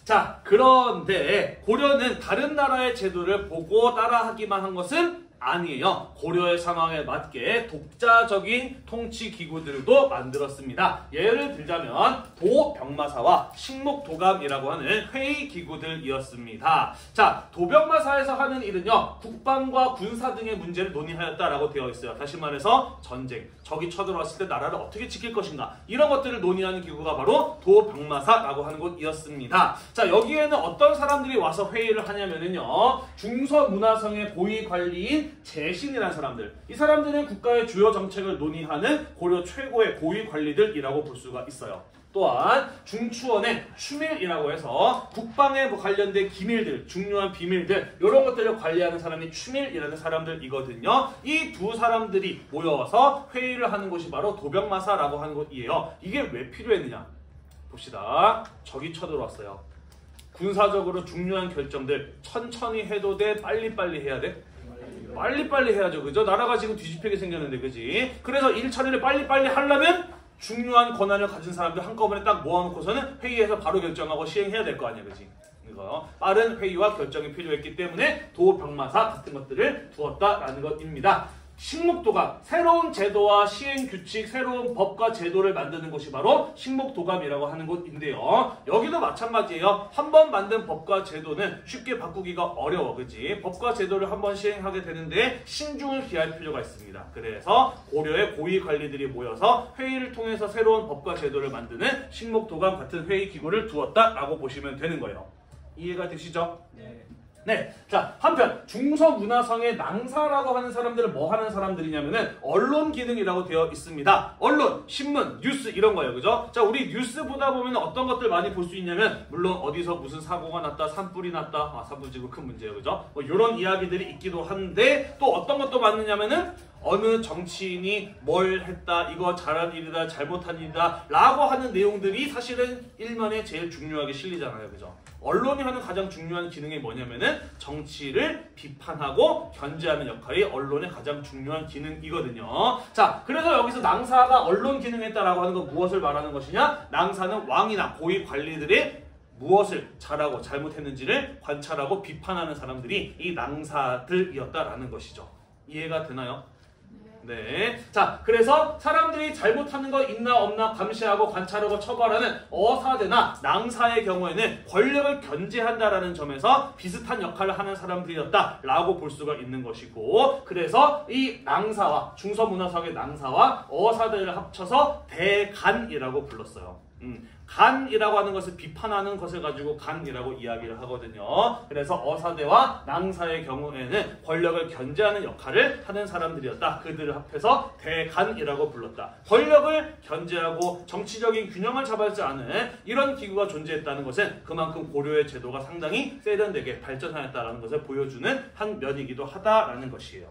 자, 그런데 고려는 다른 나라의 제도를 보고 따라하기만 한 것은 아니에요. 고려의 상황에 맞게 독자적인 통치 기구들도 만들었습니다. 예를 들자면 도병마사와 식목도감이라고 하는 회의 기구들이었습니다. 자, 도병마사에서 하는 일은요, 국방과 군사 등의 문제를 논의하였다라고 되어 있어요. 다시 말해서 전쟁, 적이 쳐들어왔을 때 나라를 어떻게 지킬 것인가, 이런 것들을 논의하는 기구가 바로 도병마사라고 하는 곳이었습니다. 자, 여기에는 어떤 사람들이 와서 회의를 하냐면요, 중서문화성의 고위 관리인 재신이라는 사람들, 이 사람들은 국가의 주요 정책을 논의하는 고려 최고의 고위 관리들이라고 볼 수가 있어요. 또한 중추원의 추밀이라고 해서 국방에 관련된 기밀들, 중요한 비밀들, 이런 것들을 관리하는 사람이 추밀이라는 사람들이거든요. 이 두 사람들이 모여서 회의를 하는 곳이 바로 도병마사라고 하는 곳이에요. 이게 왜 필요했느냐 봅시다. 적이 쳐들어왔어요. 군사적으로 중요한 결정들 천천히 해도 돼? 빨리빨리 해야 돼? 빨리빨리 해야죠. 그죠? 나라가 지금 뒤집히게 생겼는데, 그지? 그래서 일 처리를 빨리빨리 하려면 중요한 권한을 가진 사람들 한꺼번에 딱 모아놓고서는 회의에서 바로 결정하고 시행해야 될 거 아니야, 그지? 이거 빠른 회의와 결정이 필요했기 때문에 도병마사 같은 것들을 두었다라는 것입니다. 식목도감, 새로운 제도와 시행규칙, 새로운 법과 제도를 만드는 곳이 바로 식목도감이라고 하는 곳인데요. 여기도 마찬가지예요. 한번 만든 법과 제도는 쉽게 바꾸기가 어려워, 그치? 법과 제도를 한번 시행하게 되는데 신중을 기할 필요가 있습니다. 그래서 고려의 고위 관리들이 모여서 회의를 통해서 새로운 법과 제도를 만드는 식목도감 같은 회의 기구를 두었다라고 보시면 되는 거예요. 이해가 되시죠? 네. 네, 자, 한편 중서문화성의 낭사라고 하는 사람들은 뭐 하는 사람들이냐면은 언론 기능이라고 되어 있습니다. 언론, 신문, 뉴스 이런 거예요, 그죠? 자, 우리 뉴스 보다 보면 어떤 것들 많이 볼 수 있냐면, 물론 어디서 무슨 사고가 났다, 산불이 났다, 산불 지금 큰 문제예요, 그죠? 뭐 이런 이야기들이 있기도 한데, 또 어떤 것도 많느냐면은 어느 정치인이 뭘 했다, 이거 잘한 일이다, 잘못한 일이다 라고 하는 내용들이 사실은 일면에 제일 중요하게 실리잖아요, 그죠? 언론이 하는 가장 중요한 기능이 뭐냐면은 정치를 비판하고 견제하는 역할이 언론의 가장 중요한 기능이거든요. 자, 그래서 여기서 낭사가 언론 기능에 했다라고 하는 건 무엇을 말하는 것이냐? 낭사는 왕이나 고위 관리들의 무엇을 잘하고 잘못했는지를 관찰하고 비판하는 사람들이 이 낭사들이었다라는 것이죠. 이해가 되나요? 네. 자, 그래서 사람들이 잘못하는 거 있나 없나 감시하고 관찰하고 처벌하는 어사대나 낭사의 경우에는 권력을 견제한다라는 점에서 비슷한 역할을 하는 사람들이었다라고 볼 수가 있는 것이고, 그래서 이 낭사와 중서문화성의 낭사와 어사대를 합쳐서 대간이라고 불렀어요. 간이라고 하는 것을 비판하는 것을 가지고 간이라고 이야기를 하거든요. 그래서 어사대와 낭사의 경우에는 권력을 견제하는 역할을 하는 사람들이었다. 그들을 합해서 대간이라고 불렀다. 권력을 견제하고 정치적인 균형을 잡을 줄 아는 이런 기구가 존재했다는 것은 그만큼 고려의 제도가 상당히 세련되게 발전하였다는 것을 보여주는 한 면이기도 하다라는 것이에요.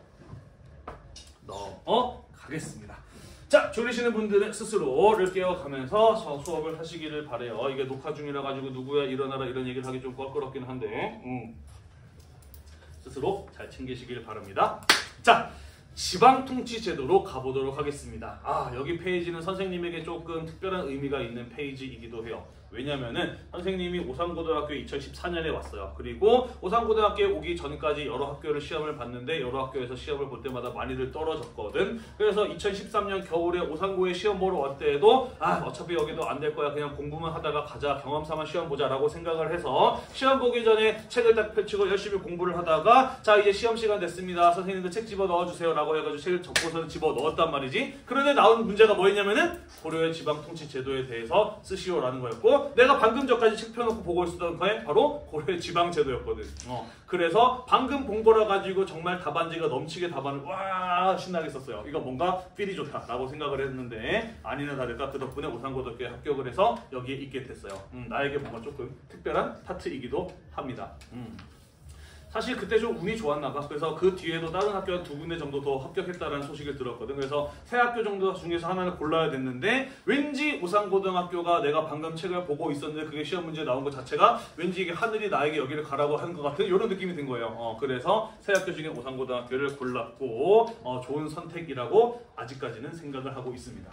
가겠습니다. 자, 졸리시는 분들은 스스로를 깨워가면서 수업을 하시기를 바래요. 이게 녹화 중이라 가지고 누구야 일어나라 이런 얘기를 하기 좀 껄끄럽긴 한데 스스로 잘 챙기시길 바랍니다. 자, 지방통치제도로 가보도록 하겠습니다. 여기 페이지는 선생님에게 조금 특별한 의미가 있는 페이지이기도 해요. 왜냐면은 선생님이 오산고등학교에 2014년에 왔어요. 그리고 오산고등학교에 오기 전까지 여러 학교를 시험을 봤는데 여러 학교에서 시험을 볼 때마다 많이들 떨어졌거든. 그래서 2013년 겨울에 오산고에 시험 보러 왔을 때에도 어차피 여기도 안 될 거야. 그냥 공부만 하다가 가자. 경험삼아 시험 보자 라고 생각을 해서 시험 보기 전에 책을 딱 펼치고 열심히 공부를 하다가 자 이제 시험 시간 됐습니다. 선생님들 책 집어 넣어주세요 라고 해가지고 책을 접고서는 집어 넣었단 말이지. 그런데 나온 문제가 뭐였냐면은 고려의 지방통치제도에 대해서 쓰시오라는 거였고 내가 방금 전까지 책 펴놓고 보고 있었던 거에 바로 고려의 지방제도였거든. 그래서 방금 본 거라 가지고 정말 답안지가 넘치게 답안을 와 신나게 썼어요. 이거 뭔가 필이 좋다라고 생각을 했는데 아니나 다를까 그 덕분에 오산고등학교에 합격을 해서 여기에 있게 됐어요. 나에게 뭔가 조금 특별한 파트이기도 합니다. 사실 그때 좀 운이 좋았나 봐. 그래서 그 뒤에도 다른 학교 한 2군데 정도 더 합격했다는 소식을 들었거든. 그래서 세 학교 정도 중에서 하나를 골라야 됐는데 왠지 오산고등학교가 내가 방금 책을 보고 있었는데 그게 시험 문제 나온 것 자체가 왠지 이게 하늘이 나에게 여기를 가라고 하는 것 같은 이런 느낌이 든 거예요. 그래서 세 학교 중에 오산고등학교를 골랐고 좋은 선택이라고 아직까지는 생각을 하고 있습니다.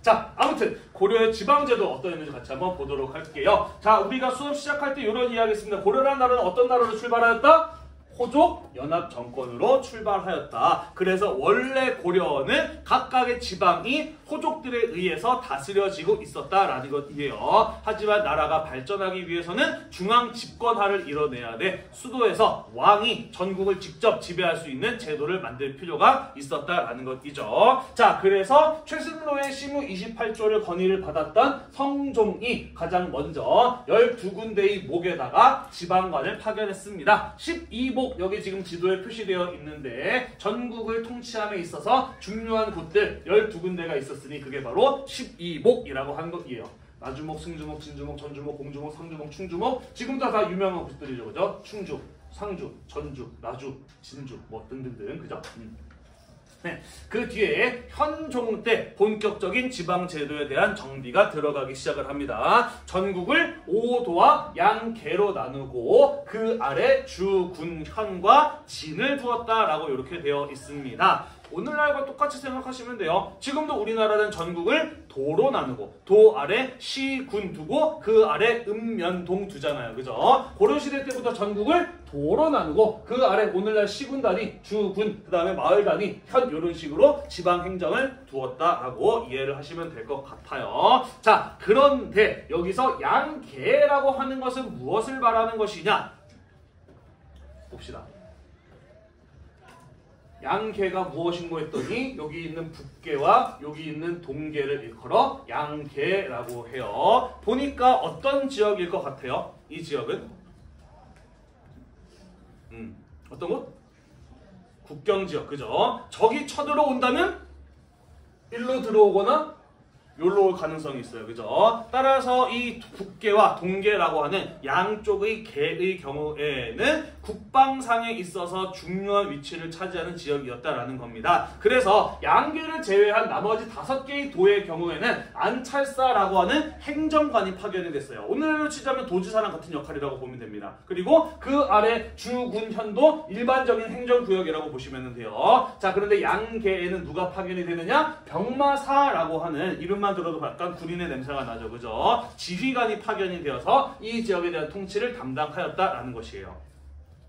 자, 아무튼 고려의 지방제도 어떠했는지 같이 한번 보도록 할게요. 자, 우리가 수업 시작할 때 이런 이야기 했습니다. 고려라는 나라는 어떤 나라로 출발하였다? 호족 연합 정권으로 출발하였다. 그래서 원래 고려는 각각의 지방이 호족들에 의해서 다스려지고 있었다라는 것이에요. 하지만 나라가 발전하기 위해서는 중앙 집권화를 이뤄내야 돼. 수도에서 왕이 전국을 직접 지배할 수 있는 제도를 만들 필요가 있었다라는 것이죠. 자, 그래서 최승로의 시무 28조를 건의를 받았던 성종이 가장 먼저 12군데의 목에다가 지방관을 파견했습니다. 12목 여기 지금 지도에 표시되어 있는데 전국을 통치함에 있어서 중요한 곳들 12군데가 있었으니 그게 바로 12목이라고 하는 것이에요. 나주목, 승주목, 진주목, 전주목, 공주목, 상주목, 충주목 지금도 다 유명한 곳들이죠. 그죠? 충주, 상주, 전주, 나주, 진주 뭐 등등등 그죠? 네, 그 뒤에 현종 때 본격적인 지방제도에 대한 정비가 들어가기 시작을 합니다. 전국을 5도와 양계로 나누고 그 아래 주, 군, 현과 진을 두었다라고 이렇게 되어 있습니다. 오늘날과 똑같이 생각하시면 돼요. 지금도 우리나라는 전국을 도로 나누고 도 아래 시, 군 두고 그 아래 읍면동 두잖아요. 그죠? 고려시대 때부터 전국을 도로 나누고 그 아래 오늘날 시군 단위, 주, 군, 그 다음에 마을 단위, 현 이런 식으로 지방행정을 두었다라고 이해를 하시면 될 것 같아요. 자, 그런데 여기서 양계라고 하는 것은 무엇을 말하는 것이냐? 봅시다. 양계가 무엇인고 했더니 여기 있는 북계와 여기 있는 동계를 일컬어 양계라고 해요. 보니까 어떤 지역일 것 같아요? 이 지역은? 어떤 곳? 국경지역, 그죠? 적이 쳐들어온다면 일로 들어오거나 여기로 올 가능성이 있어요. 그죠? 따라서 이 북계와 동계라고 하는 양쪽의 계의 경우에는 국방상에 있어서 중요한 위치를 차지하는 지역이었다라는 겁니다. 그래서 양계를 제외한 나머지 5개의 도의 경우에는 안찰사라고 하는 행정관이 파견이 됐어요. 오늘로 치자면 도지사랑 같은 역할이라고 보면 됩니다. 그리고 그 아래 주, 군, 현도 일반적인 행정구역이라고 보시면 돼요. 자, 그런데 양계에는 누가 파견이 되느냐? 병마사라고 하는 이름만 들어도 약간 군인의 냄새가 나죠. 그죠? 지휘관이 파견이 되어서 이 지역에 대한 통치를 담당하였다라는 것이에요.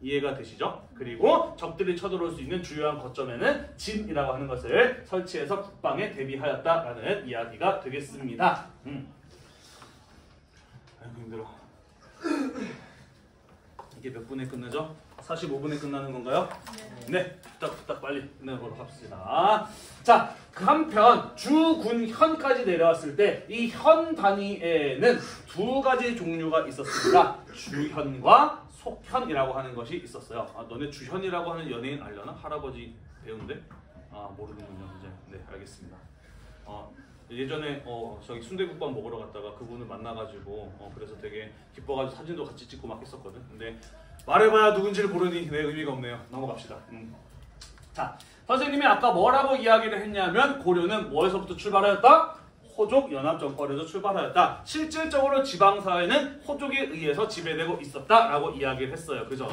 이해가 되시죠? 그리고 적들이 쳐들어올 수 있는 주요한 거점에는 진이라고 하는 것을 설치해서 국방에 대비하였다라는 이야기가 되겠습니다. 아이고 힘들어. 이게 몇 분에 끝나죠? 45분에 끝나는 건가요? 네, 후딱후딱 빨리 끝내보도록 합시다. 자, 그 한편 주, 군, 현까지 내려왔을 때 이 현 단위에는 2가지 종류가 있었습니다. 주현과 속현이라고 하는 것이 있었어요. 너네 주현이라고 하는 연예인 알려나? 할아버지 배우인데? 모르는군요. 이제 네, 알겠습니다. 예전에 저기 순대국밥 먹으러 갔다가 그분을 만나가지고 그래서 되게 기뻐가지고 사진도 같이 찍고 막 했었거든. 근데 말해봐야 누군지를 모르니 네, 의미가 없네요. 넘어갑시다. 자, 선생님이 아까 뭐라고 이야기를 했냐면 고려는 뭐에서부터 출발하였다? 호족 연합 정권에서 출발하였다. 실질적으로 지방사회는 호족에 의해서 지배되고 있었다라고 이야기를 했어요. 그죠?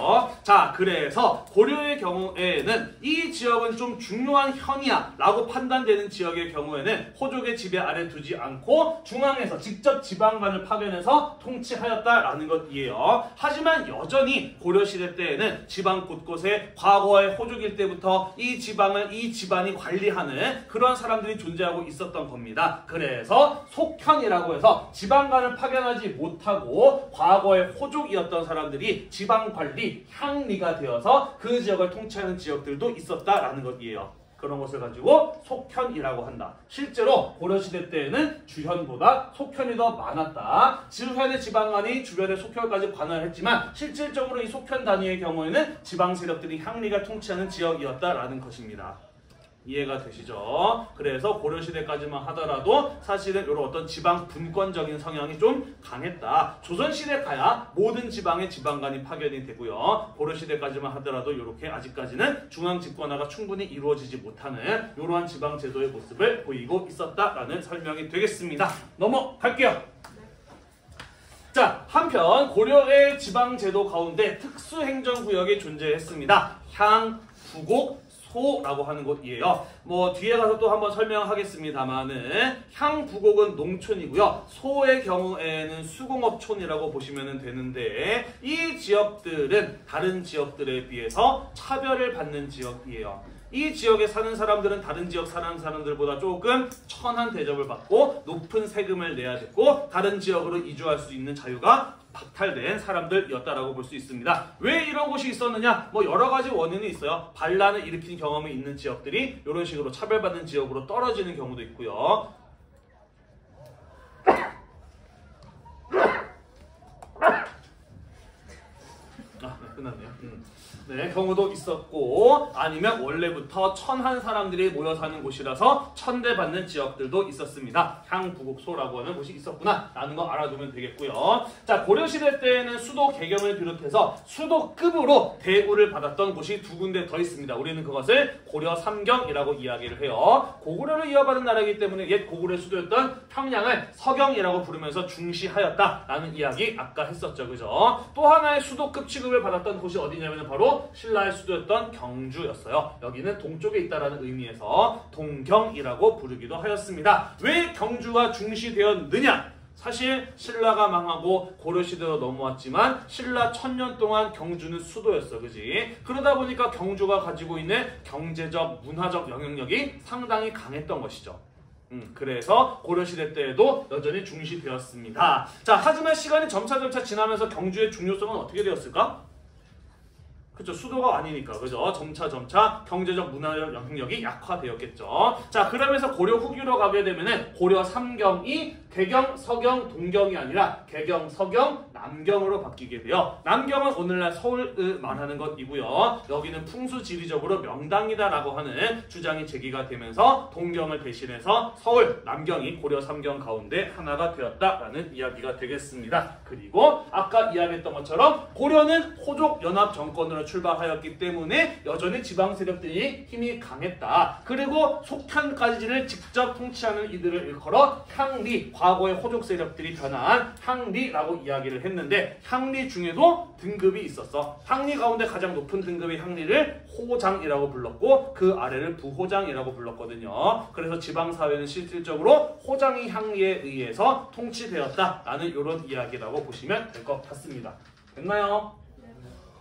자, 그래서 고려의 경우에는 이 지역은 좀 중요한 현이야 라고 판단되는 지역의 경우에는 호족의 지배 아래 두지 않고 중앙에서 직접 지방관을 파견해서 통치하였다라는 것이에요. 하지만 여전히 고려시대 때에는 지방 곳곳에 과거의 호족일 때부터 이 지방을 이 집안이 관리하는 그런 사람들이 존재하고 있었던 겁니다. 그래서 속현이라고 해서 지방관을 파견하지 못하고 과거의 호족이었던 사람들이 지방관리, 향리가 되어서 그 지역을 통치하는 지역들도 있었다라는 것이에요. 그런 것을 가지고 속현이라고 한다. 실제로 고려시대 때에는 주현보다 속현이 더 많았다. 주현의 지방관이 주변의 속현까지 관할을 했지만 실질적으로 이 속현 단위의 경우에는 지방 세력들이 향리가 통치하는 지역이었다라는 것입니다. 이해가 되시죠? 그래서 고려시대까지만 하더라도 사실은 이런 어떤 지방 분권적인 성향이 좀 강했다. 조선시대 가야 모든 지방에 지방관이 파견이 되고요. 고려시대까지만 하더라도 이렇게 아직까지는 중앙 집권화가 충분히 이루어지지 못하는 이러한 지방 제도의 모습을 보이고 있었다라는 설명이 되겠습니다. 넘어갈게요. 자, 한편 고려의 지방 제도 가운데 특수행정구역이 존재했습니다. 향, 부곡, 소라고 하는 곳이에요. 뭐 뒤에 가서 또 한번 설명하겠습니다만은 향부곡은 농촌이고요. 소의 경우에는 수공업촌이라고 보시면 되는데 이 지역들은 다른 지역들에 비해서 차별을 받는 지역이에요. 이 지역에 사는 사람들은 다른 지역 사는 사람들보다 조금 천한 대접을 받고 높은 세금을 내야 됐고 다른 지역으로 이주할 수 있는 자유가 박탈된 사람들이었다라고 볼 수 있습니다. 왜 이런 곳이 있었느냐? 뭐 여러 가지 원인이 있어요. 반란을 일으킨 경험이 있는 지역들이 이런 식으로 차별받는 지역으로 떨어지는 경우도 있고요. 네, 끝났네요. 네, 경우도 있었고 아니면 원래부터 천한 사람들이 모여 사는 곳이라서 천대받는 지역들도 있었습니다. 향부곡소라고 하는 곳이 있었구나 라는 거 알아두면 되겠고요. 자, 고려시대 때에는 수도 개경을 비롯해서 수도급으로 대우를 받았던 곳이 두 군데 더 있습니다. 우리는 그것을 고려 삼경이라고 이야기를 해요. 고구려를 이어받은 나라이기 때문에 옛 고구려의 수도였던 평양을 서경이라고 부르면서 중시하였다라는 이야기 아까 했었죠. 그죠? 또 하나의 수도급 취급을 받았던 곳이 어디냐면 바로 신라의 수도였던 경주였어요. 여기는 동쪽에 있다라는 의미에서 동경이라고 부르기도 하였습니다. 왜 경주가 중시되었느냐? 사실 신라가 망하고 고려시대로 넘어왔지만 신라 1000년 동안 경주는 수도였어. 그지? 그러다 보니까 경주가 가지고 있는 경제적, 문화적 영향력이 상당히 강했던 것이죠. 그래서 고려시대 때에도 여전히 중시되었습니다. 자, 하지만 시간이 점차 지나면서 경주의 중요성은 어떻게 되었을까? 그렇죠. 수도가 아니니까. 그죠? 점차 경제적 문화적 영향력이 약화되었겠죠. 자, 그러면서 고려 후기로 가게 되면은 고려 삼경이 개경, 서경, 동경이 아니라 개경, 서경, 남경으로 바뀌게 돼요. 남경은 오늘날 서울을 말하는 것이고요. 여기는 풍수지리적으로 명당이다라고 하는 주장이 제기가 되면서 동경을 대신해서 서울, 남경이 고려 삼경 가운데 하나가 되었다라는 이야기가 되겠습니다. 그리고 아까 이야기했던 것처럼 고려는 호족 연합 정권으로 출발하였기 때문에 여전히 지방 세력들이 힘이 강했다. 그리고 속현까지를 직접 통치하는 이들을 일컬어 향리, 과거의 호족 세력들이 변한 향리라고 이야기를 했는데 향리 중에도 등급이 있었어. 향리 가운데 가장 높은 등급의 향리를 호장이라고 불렀고 그 아래를 부호장이라고 불렀거든요. 그래서 지방사회는 실질적으로 호장이 향리에 의해서 통치되었다라는 이런 이야기라고 보시면 될 것 같습니다. 됐나요?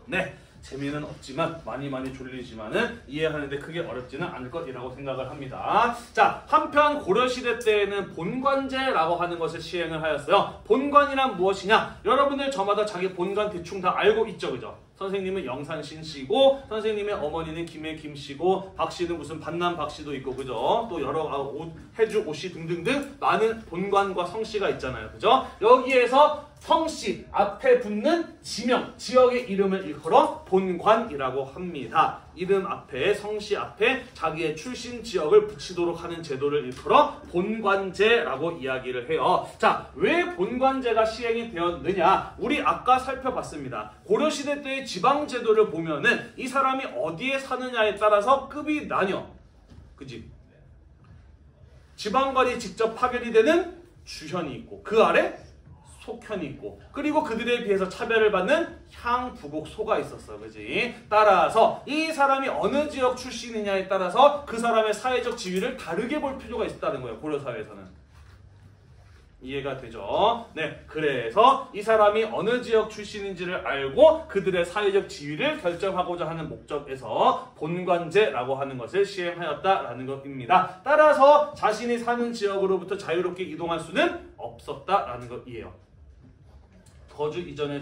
네. 재미는 없지만 많이 졸리지만은 이해하는데 크게 어렵지는 않을 것이라고 생각을 합니다. 자, 한편 고려시대 때에는 본관제라고 하는 것을 시행을 하였어요. 본관이란 무엇이냐? 여러분들 저마다 자기 본관 대충 다 알고 있죠, 그죠? 선생님은 영산신 씨고 선생님의 어머니는 김혜김 씨고 박 씨는 무슨 반남 박 씨도 있고 그죠? 또 여러 해주 오씨 등등등 많은 본관과 성씨가 있잖아요. 그죠? 여기에서 성씨 앞에 붙는 지명, 지역의 이름을 일컬어 본관이라고 합니다. 이름 앞에, 성씨 앞에 자기의 출신 지역을 붙이도록 하는 제도를 일컬어 본관제라고 이야기를 해요. 자, 왜 본관제가 시행이 되었느냐? 우리 아까 살펴봤습니다. 고려시대 때의 지방제도를 보면은 이 사람이 어디에 사느냐에 따라서 급이 나뉘어. 그지? 지방관이 직접 파견이 되는 주현이 있고 그 아래 속현이 있고 그리고 그들에 비해서 차별을 받는 향부국 소가 있었어. 그지? 따라서 이 사람이 어느 지역 출신이냐에 따라서 그 사람의 사회적 지위를 다르게 볼 필요가 있다는 거예요. 고려사회에서는. 이해가 되죠? 네, 그래서 이 사람이 어느 지역 출신인지를 알고 그들의 사회적 지위를 결정하고자 하는 목적에서 본관제라고 하는 것을 시행하였다라는 것입니다. 따라서 자신이 사는 지역으로부터 자유롭게 이동할 수는 없었다라는 것이에요. 거주 이전의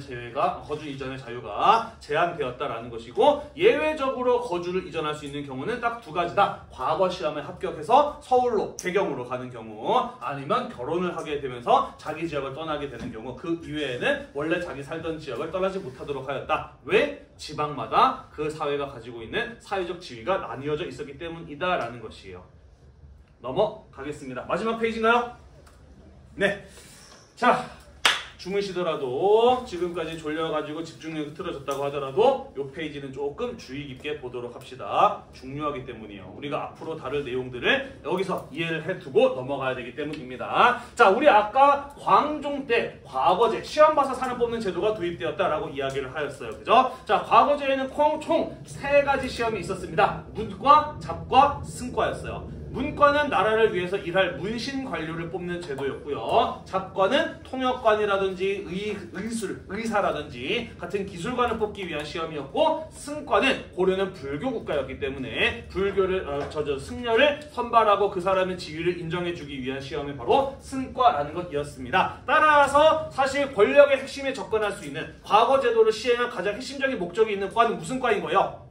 자유가 제한되었다라는 것이고 예외적으로 거주를 이전할 수 있는 경우는 딱 두 가지다. 과거 시험에 합격해서 서울로 개경으로 가는 경우 아니면 결혼을 하게 되면서 자기 지역을 떠나게 되는 경우 그 이외에는 원래 자기 살던 지역을 떠나지 못하도록 하였다. 왜? 지방마다 그 사회가 가지고 있는 사회적 지위가 나뉘어져 있었기 때문이다 라는 것이에요. 넘어가겠습니다. 마지막 페이지인가요? 네. 자. 주무시더라도 지금까지 졸려가지고 집중력이 틀어졌다고 하더라도 이 페이지는 조금 주의 깊게 보도록 합시다. 중요하기 때문이에요. 우리가 앞으로 다룰 내용들을 여기서 이해를 해두고 넘어가야 되기 때문입니다. 자, 우리 아까 광종 때 과거제 시험 봐서 사람 뽑는 제도가 도입되었다라고 이야기를 하였어요. 그죠? 자, 과거제에는 총 3가지 시험이 있었습니다. 문과, 잡과, 승과였어요. 문과는 나라를 위해서 일할 문신 관료를 뽑는 제도였고요. 잡과는 통역관이라든지 의사라든지 같은 기술관을 뽑기 위한 시험이었고, 승과는 고려는 불교 국가였기 때문에 승려를 선발하고 그 사람의 지위를 인정해주기 위한 시험이 바로 승과라는 것이었습니다. 따라서 사실 권력의 핵심에 접근할 수 있는 과거 제도를 시행한 가장 핵심적인 목적이 있는 과는 무슨 과인 거예요?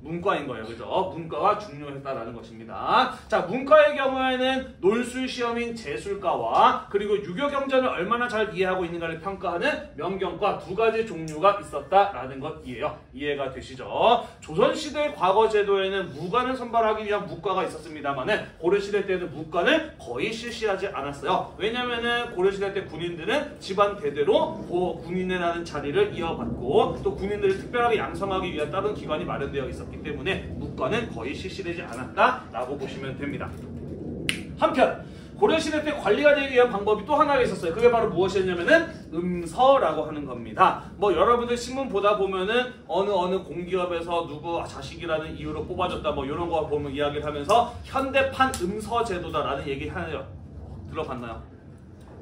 문과인 거예요. 그죠? 문과가 중요했다라는 것입니다. 자, 문과의 경우에는 논술 시험인 재술과와 그리고 유교 경전을 얼마나 잘 이해하고 있는가를 평가하는 명경과 2가지 종류가 있었다라는 것이에요. 이해가 되시죠? 조선시대 과거 제도에는 무관을 선발하기 위한 무과가 있었습니다만은 고려시대 때는 무관을 거의 실시하지 않았어요. 왜냐면은 고려시대 때 군인들은 집안 대대로 군인이라는 자리를 이어받고 또 군인들을 특별하게 양성하기 위한 다른 기관이 마련되어 있었기 때문에 무과는 거의 실시되지 않았다라고 보시면 됩니다. 한편 고려시대 때 관리가 되기 위한 방법이 또 하나가 있었어요. 그게 바로 무엇이었냐면은 음서라고 하는 겁니다. 뭐 여러분들 신문 보다 보면은 어느 공기업에서 누구 자식이라는 이유로 뽑아줬다 뭐 이런 거 보면 이야기를 하면서 현대판 음서 제도다라는 얘기 하나요. 들어봤나요?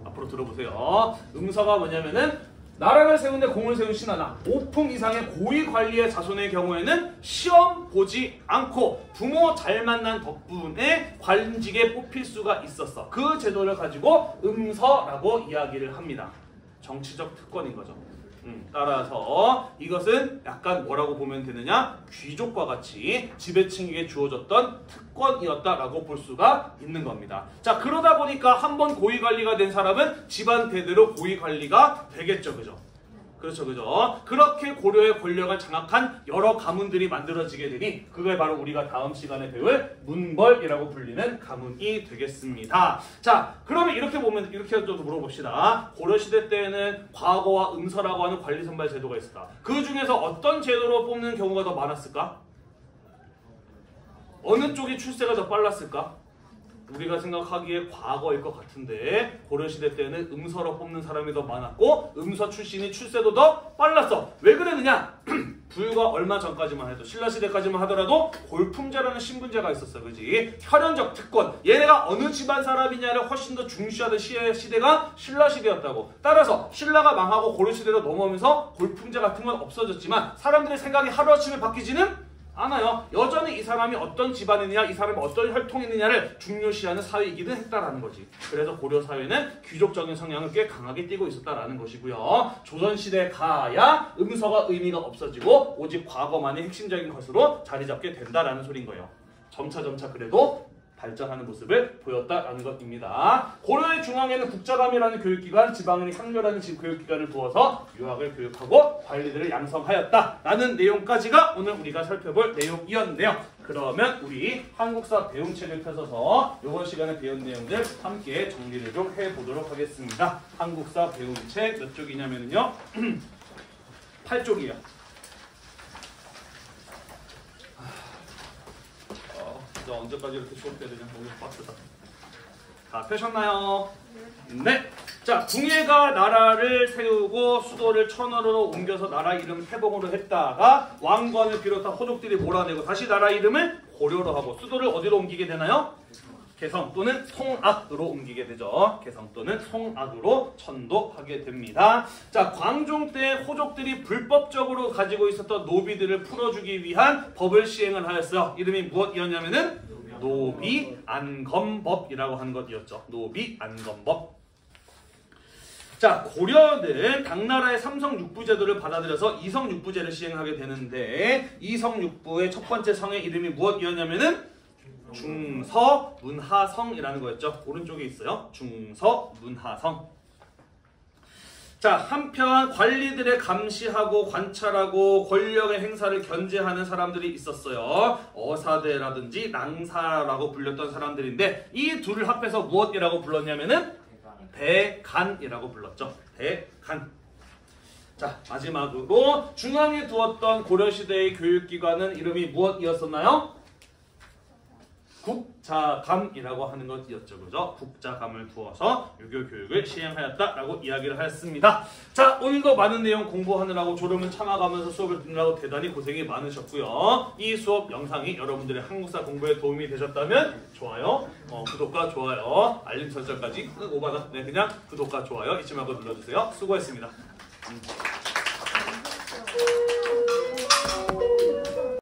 앞으로 들어보세요. 음서가 뭐냐면은 나라를 세우는데 공을 세운 신하나 5품 이상의 고위 관리의 자손의 경우에는 시험 보지 않고 부모 잘 만난 덕분에 관직에 뽑힐 수가 있었어. 그 제도를 가지고 음서라고 이야기를 합니다. 정치적 특권인 거죠. 따라서 이것은 약간 뭐라고 보면 되느냐? 귀족과 같이 지배층에게 주어졌던 특권이었다라고 볼 수가 있는 겁니다. 자, 그러다 보니까 한번 고위관리가 된 사람은 집안 대대로 고위관리가 되겠죠. 그죠? 그렇죠, 그죠? 그렇게 고려의 권력을 장악한 여러 가문들이 만들어지게 되니 그게 바로 우리가 다음 시간에 배울 문벌이라고 불리는 가문이 되겠습니다. 자, 그러면 이렇게 보면 이렇게 좀 물어봅시다. 고려시대 때에는 과거와 음서라고 하는 관리 선발 제도가 있었다. 그 중에서 어떤 제도로 뽑는 경우가 더 많았을까? 어느 쪽이 출세가 더 빨랐을까? 우리가 생각하기에 과거일 것 같은데 고려시대 때는 음서로 뽑는 사람이 더 많았고 음서 출신이 출세도 더 빨랐어. 왜 그랬느냐? 불과 얼마 전까지만 해도 신라시대까지만 하더라도 골품제라는 신분제가 있었어. 그지? 혈연적 특권. 얘네가 어느 집안 사람이냐를 훨씬 더 중시하던 시대가 신라시대였다고. 따라서 신라가 망하고 고려시대로 넘어오면서 골품제 같은 건 없어졌지만 사람들의 생각이 하루아침에 바뀌지는 않아요. 여전히 이 사람이 어떤 집안이냐, 이 사람이 어떤 혈통이느냐를 중요시하는 사회이기는 했다라는 거지. 그래서 고려 사회는 귀족적인 성향을 꽤 강하게 띠고 있었다라는 것이고요. 조선시대 가야 음서가 의미가 없어지고 오직 과거만이 핵심적인 것으로 자리 잡게 된다라는 소린 거예요. 점차 그래도 발전하는 모습을 보였다라는 것입니다. 고려의 중앙에는 국자감이라는 교육기관, 지방에는 향료라는 교육기관을 두어서 유학을 교육하고 관리들을 양성하였다라는 내용까지가 오늘 우리가 살펴볼 내용이었는데요. 그러면 우리 한국사 배움책을 펴서서 이번 시간에 배운 내용들 함께 정리를 좀 해보도록 하겠습니다. 한국사 배움책 몇 쪽이냐면요. 8쪽이에요. 언제까지 이렇게 수업해야 되냐? 너무 빡세다. 다 펴셨나요? 네. 자, 궁예가 나라를 세우고 수도를 천으로 옮겨서 나라 이름 태봉으로 했다가 왕건을 비롯한 호족들이 몰아내고 다시 나라 이름을 고려로 하고 수도를 어디로 옮기게 되나요? 개성 또는 송악으로 옮기게 되죠. 개성 또는 송악으로 천도하게 됩니다. 자, 광종 때 호족들이 불법적으로 가지고 있었던 노비들을 풀어주기 위한 법을 시행을 하였어요. 이름이 무엇이었냐면은 노비안검법이라고 하는 것이었죠. 노비안검법. 자, 고려는 당나라의 삼성육부 제도를 받아들여서 이성육부제를 시행하게 되는데 이성육부의 첫 번째 성의 이름이 무엇이었냐면은 중서문하성이라는 거였죠. 오른쪽에 있어요. 중서문하성. 자, 한편 관리들의 감시하고 관찰하고 권력의 행사를 견제하는 사람들이 있었어요. 어사대라든지 낭사라고 불렸던 사람들인데 이 둘을 합해서 무엇이라고 불렀냐면은 대간이라고 불렀죠. 대간. 자, 마지막으로 중앙에 두었던 고려시대의 교육기관은 이름이 무엇이었었나요? 국자감이라고 하는 것이었죠. 그죠? 국자감을 두어서 유교 교육을 시행하였다라고 이야기를 하였습니다. 자, 오늘도 많은 내용 공부하느라고 졸음을 참아가면서 수업을 듣느라고 대단히 고생이 많으셨고요. 이 수업 영상이 여러분들의 한국사 공부에 도움이 되셨다면 좋아요, 구독과 좋아요, 알림 설정까지 오바다. 네, 그냥 구독과 좋아요 잊지 말고 눌러주세요. 수고했습니다.